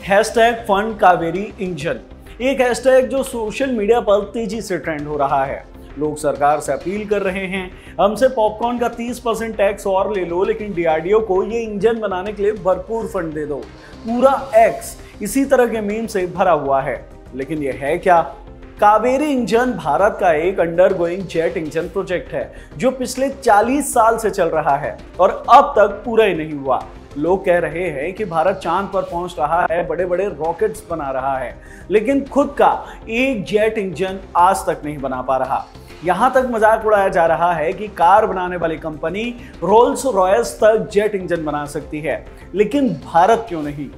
Hashtag fund Kaveri engine, एक hashtag जो social media पर तेजी से ट्रेंड हो रहा है। लोग सरकार से अपील कर रहे हैं, हमसे पॉपकॉर्न का 30% टैक्स और ले लो, लेकिन डीआरडीओ को ये इंजन बनाने के लिए भरपूर फंड दे दो। पूरा एक्स इसी तरह के मीम से भरा हुआ है। लेकिन ये है क्या? कावेरी इंजन भारत का एक अंडरगोइंग जेट इंजन प्रोजेक्ट है जो पिछले 40 साल से चल रहा है और अब तक पूरा ही नहीं हुआ। लोग कह रहे हैं कि भारत चांद पर पहुंच रहा है, बड़े बड़े रॉकेट्स बना रहा है, लेकिन खुद का एक जेट इंजन आज तक नहीं बना पा रहा। यहां तक मजाक उड़ाया जा रहा है कि कार बनाने वाली कंपनी रोल्स रॉयस तक जेट इंजन बना सकती है, लेकिन भारत क्यों नहीं?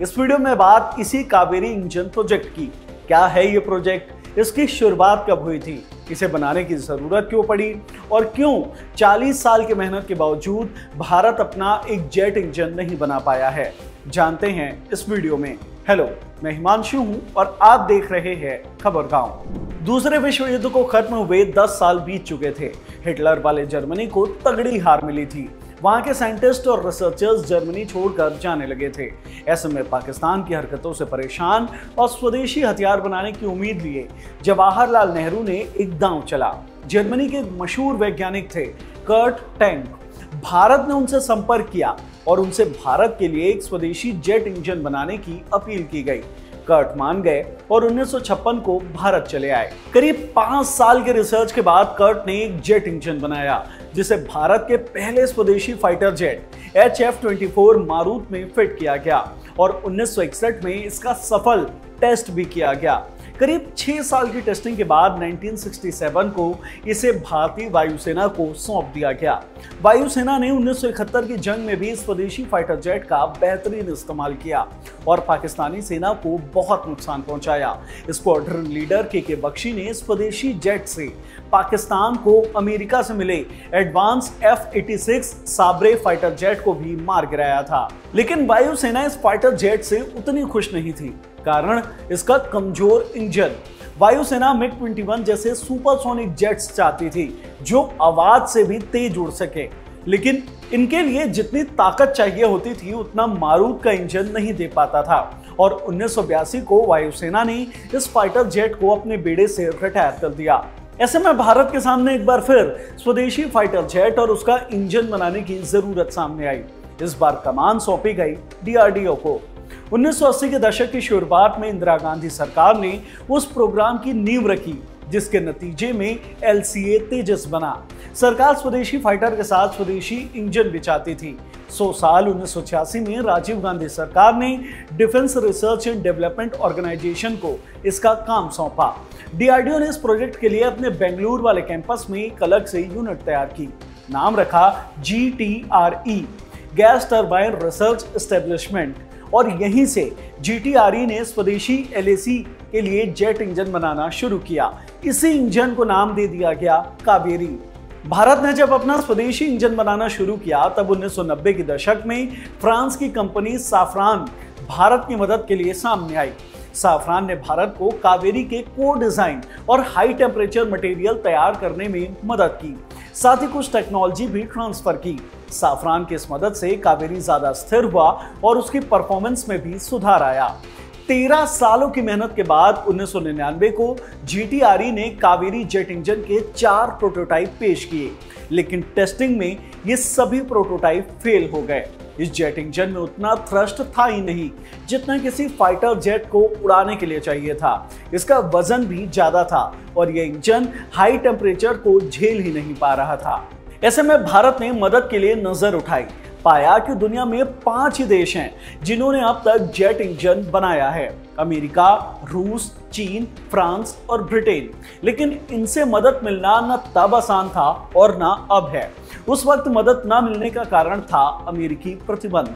इस वीडियो में बात इसी कावेरी इंजन प्रोजेक्ट की। क्या है ये प्रोजेक्ट? इसकी शुरुआत कब हुई थी? इसे बनाने की जरूरत क्यों पड़ी? और क्यों 40 साल की मेहनत के बावजूद भारत अपना एक जेट इंजन नहीं बना पाया है? जानते हैं इस वीडियो में। हेलो, मैं हिमांशु हूं और आप देख रहे हैं खबर गांव। दूसरे विश्व युद्ध को खत्म हुए 10 साल बीत चुके थे। हिटलर वाले जर्मनी को तगड़ी हार मिली थी। वहां के साइंटिस्ट और रिसर्चर्स जर्मनी छोड़कर जाने लगे थे। ऐसे में पाकिस्तान की हरकतों से परेशान और स्वदेशी हथियार बनाने की उम्मीद लिए जवाहरलाल नेहरू ने एक दांव चला। जर्मनी के एक मशहूर वैज्ञानिक थे कर्ट टैंक। भारत ने उनसे संपर्क किया और उनसे भारत के लिए एक स्वदेशी जेट इंजन बनाने की अपील की गई। कर्ट मान गए और 1956 को भारत चले आए। करीब 5 साल के रिसर्च के बाद कर्ट ने एक जेट इंजन बनाया जिसे भारत के पहले स्वदेशी फाइटर जेट HF-24 मारूत में फिट किया गया और 1961 में इसका सफल टेस्ट भी किया गया। करीब 6 साल की टेस्टिंग के बाद 1967 को इसे भारतीय वायुसेना को सौंप दिया गया। वायुसेना ने 1971 की जंग में भी स्वदेशी फाइटर जेट का बेहतरीन इस्तेमाल किया और पाकिस्तानी सेना को बहुत नुकसान पहुंचाया। स्क्वाड्रन लीडर के बख्शी ने स्वदेशी जेट से पाकिस्तान को अमेरिका से मिले एडवांस F-86 साब्रे फाइटर जेट को भी मार गिराया था। लेकिन वायुसेना इस फाइटर जेट से उतनी खुश नहीं थी, कारण इसका कमजोर इंजन। वायुसेना MiG-21 जैसे सुपरसोनिक जेट्स चाहती थी जो आवाज से भी तेज उड़ सके, लेकिन इनके लिए जितनी ताकत चाहिए होती थी उतना मारूत का इंजन नहीं दे पाता था और 1982 को वायुसेना ने इस फाइटर जेट को अपने बेड़े से रिटायर कर दिया। ऐसे में भारत के सामने एक बार फिर स्वदेशी फाइटर जेट और उसका इंजन बनाने की जरूरत सामने आई। इस बार कमान सौंपी गई डीआरडीओ को। 1980 के दशक की शुरुआत में इंदिरा गांधी सरकार ने उस प्रोग्राम की नींव रखी जिसके नतीजे में LCA तेजस बना। सरकार स्वदेशी फाइटर के साथ स्वदेशी इंजन भी चाहती थी। 100 साल 1986 में राजीव गांधी सरकार ने defence research and development organisation को इसका काम सौंपा। डीआरडीओ ने इस प्रोजेक्ट के लिए अपने बेंगलुरु वाले कैंपस में एक अलग से यूनिट तैयार की। नाम रखा GTRE, gas turbine research establishment, और यहीं से GTRE ने स्वदेशी LAC के लिए जेट इंजन बनाना शुरू किया। इसी इंजन को नाम दे दिया गया कावेरी। भारत ने जब अपना स्वदेशी इंजन बनाना शुरू किया तब 1990 के दशक में फ्रांस की कंपनी साफ्रान भारत की मदद के लिए सामने आई। साफ्रान ने भारत को कावेरी के कोर डिजाइन और हाई टेम्परेचर मटेरियल तैयार करने में मदद की, साथ ही कुछ टेक्नोलॉजी भी ट्रांसफर की। साफ्रान की इस मदद से कावेरी ज्यादा स्थिर हुआ और उसकी परफॉर्मेंस में भी सुधार आया। 13 सालों की मेहनत के बाद 1999 को GTRE ने कावेरी जेट इंजन के 4 प्रोटोटाइप पेश किए, लेकिन टेस्टिंग में ये सभी प्रोटोटाइप फेल हो गए। इस जेट इंजन में उतना थ्रस्ट था ही नहीं जितना किसी फाइटर जेट को उड़ाने के लिए चाहिए था। इसका वजन भी ज्यादा था और यह इंजन हाई टेम्परेचर को झेल ही नहीं पा रहा था। ऐसे में भारत ने मदद के लिए नजर उठाई, पाया कि दुनिया में 5 ही देश हैं जिन्होंने अब तक जेट इंजन बनाया है: अमेरिका, रूस, चीन, फ्रांस और ब्रिटेन। लेकिन इनसे मदद मिलना न तब आसान था और न अब है। उस वक्त मदद न मिलने का कारण था अमेरिकी प्रतिबंध।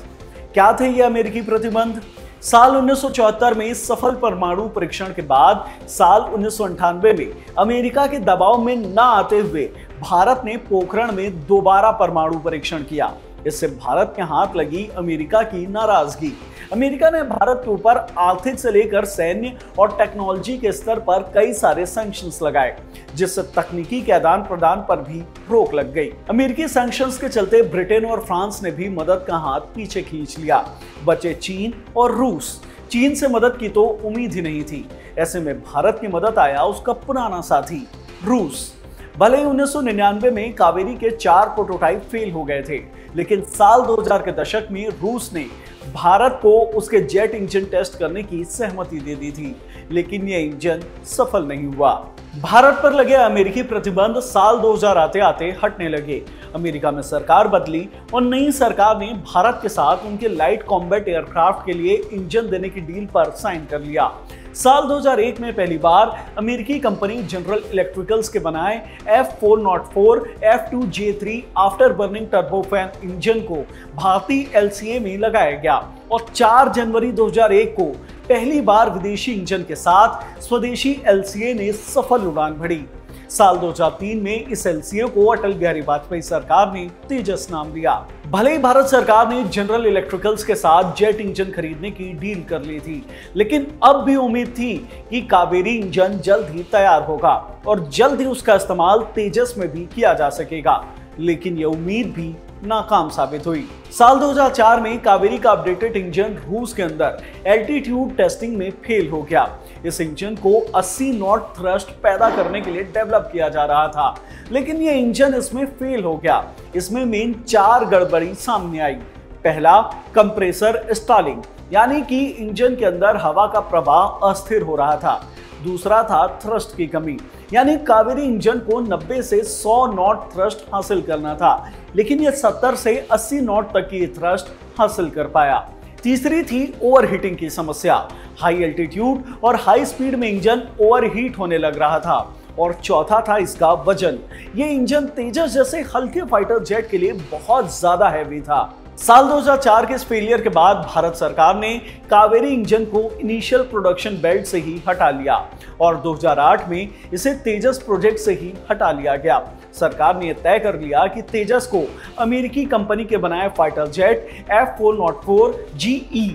क्या थे ये अमेरिकी प्रतिबंध? साल 1974 में सफल परमाणु परीक्षण के बाद साल 1998 में अमेरिका के दबाव में न आते हुए भारत ने पोखरण में दोबारा परमाणु परीक्षण किया। इससे भारत के हाथ लगी अमेरिका की नाराजगी। अमेरिका ने भारत के ऊपर आर्थिक से लेकर सैन्य और टेक्नोलॉजी के स्तर पर कई सारे सैंक्शंस लगाए, जिससे तकनीकी के आदान प्रदान पर भी रोक लग गई। अमेरिकी सैंक्शंस के चलते ब्रिटेन और फ्रांस ने भी मदद का हाथ पीछे खींच लिया। बचे चीन और रूस। चीन से मदद की तो उम्मीद ही नहीं थी। ऐसे में भारत की मदद आया उसका पुराना साथी रूस। भले ही 1999 में कावेरी के 4 प्रोटोटाइप फेल हो गए थे, लेकिन साल 2000 के दशक में रूस ने भारत को उसके जेट इंजन टेस्ट करने की सहमति दे दी थी, लेकिन यह इंजन सफल नहीं हुआ। भारत पर लगे अमेरिकी प्रतिबंध साल 2000 आते आते हटने लगे। अमेरिका में सरकार बदली और नई सरकार ने भारत के साथ उनके लाइट कॉम्बैट एयरक्राफ्ट के लिए इंजन देने की डील पर साइन कर लिया। साल 2001 में पहली बार अमेरिकी कंपनी जनरल इलेक्ट्रिकल्स के बनाए F404 F2J3 after burning turbofan engine को भारतीय LCA में लगाया गया और 4 जनवरी 2001 को पहली बार विदेशी इंजन के साथ स्वदेशी LCA ने सफल उड़ान भरी। साल 2003 में इस LCA को अटल बिहारी वाजपेयी सरकार ने तेजस नाम दिया। भले ही भारत सरकार ने जनरल इलेक्ट्रिकल्स के साथ जेट इंजन खरीदने की डील कर ली थी, लेकिन अब भी उम्मीद थी कि कावेरी इंजन जल्द ही तैयार होगा और जल्द ही उसका इस्तेमाल तेजस में भी किया जा सकेगा, लेकिन यह उम्मीद भी नाकाम साबित हुई। साल 2004 में कावेरी का अपडेटेड इंजन रूस के अंदर एल्टीट्यूड टेस्टिंग में फेल हो गया। इस इंजन को 80 नॉट थ्रस्ट पैदा करने के लिए डेवलप किया जा रहा था, लेकिन यह इंजन इसमें फेल हो गया। इसमें मेन 4 गड़बड़ी सामने आई। पहला, कंप्रेसर स्टॉलिंग, यानी कि इंजन के अंदर हवा का प्रवाह अस्थिर हो रहा था। दूसरा था थ्रस्ट की कमी, यानी कावेरी इंजन को 90 से 100 नॉट थ्रस्ट हासिल करना था, लेकिन यह 70 से 80 नॉट तक की थ्रस्ट हासिल कर पाया। तीसरी थी ओवरहीटिंग की समस्या। हाई एल्टीट्यूड और हाई स्पीड में इंजन ओवरहीट होने लग रहा था। और चौथा था इसका वजन। यह इंजन तेजस जैसे हल्के फाइटर जेट के लिए बहुत ज्यादा हैवी था। साल 2004 के इस फेलियर के बाद भारत सरकार ने कावेरी इंजन को इनिशियल प्रोडक्शन बेल्ट से ही हटा लिया और 2008 में इसे तेजस प्रोजेक्ट से ही हटा लिया गया। सरकार ने यह तय कर लिया कि तेजस को अमेरिकी कंपनी के बनाए fighter jet F404 GE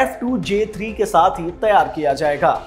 F2J3 के साथ ही तैयार किया जाएगा।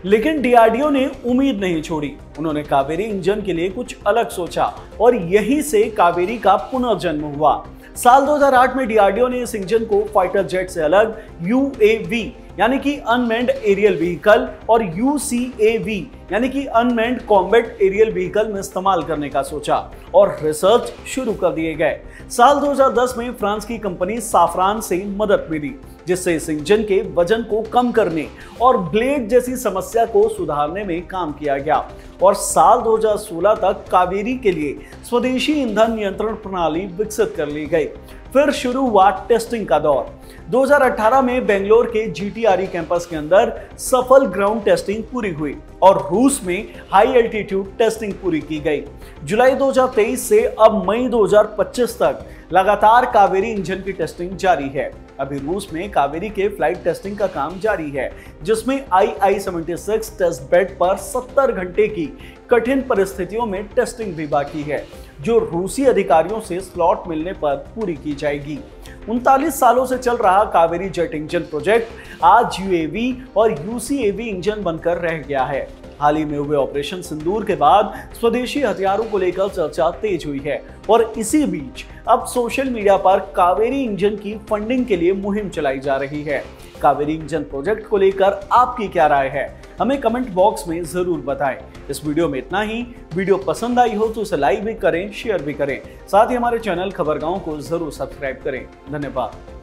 लेकिन DRDO ने उम्मीद नहीं छोड़ी। उन्होंने कावेरी इंजन के लिए कुछ अलग सोचा और यहीं से कावेरी का पुनर्जन्म हुआ। साल 2008 में DRDO ने इस इंजन को फाइटर जेट से अलग UAV यानी कि अनमैन्ड एरियल व्हीकल और UCAV यानी कि अनमैन्ड कॉम्बैट एरियल व्हीकल में इस्तेमाल करने का सोचा और रिसर्च शुरू कर दिए गए। साल 2010 में फ्रांस की कंपनी साफरान से मदद मिली, जिससे इस इंजन के वजन को कम करने और ब्लेड जैसी समस्या को सुधारने में काम किया गया और साल 2016 तक कावेरी के लिए स्वदेशी ईंधन नियंत्रण प्रणाली विकसित कर ली गई। फिर शुरू हुआ टेस्टिंग का दौर। 2018 में बेंगलोर के GTRE कैंपस के अंदर सफल ग्राउंड टेस्टिंग पूरी हुई और रूस में हाई एल्टीट्यूड टेस्टिंग पूरी की गई। जुलाई 2023 से अब मई 2025 तक लगातार कावेरी इंजन की टेस्टिंग जारी है। अभी रूस में कावेरी के फ्लाइट टेस्टिंग का काम जारी है, जिसमें II-76 टेस्ट बेड पर 70 घंटे की कठिन परिस्थितियों में टेस्टिंग भी बाकी है, जो रूसी अधिकारियों से स्लॉट मिलने पर पूरी की जाएगी। 39 सालों से चल रहा कावेरी जेट इंजन प्रोजेक्ट आज UAV और UCAV इंजन बनकर रह गया है। हाल ही में हुए ऑपरेशन सिंदूर के बाद स्वदेशी हथियारों को लेकर चर्चा तेज हुई है और इसी बीच अब सोशल मीडिया पर कावेरी इंजन की फंडिंग के लिए मुहिम चलाई जा रही है। कावेरी इंजन प्रोजेक्ट को लेकर आपकी क्या राय है, हमें कमेंट बॉक्स में जरूर बताएं। इस वीडियो में इतना ही। वीडियो पसंद आई हो तो इसे लाइक भी करें, शेयर भी करें। साथ ही हमारे चैनल खबरगांव को जरूर सब्सक्राइब करें। धन्यवाद।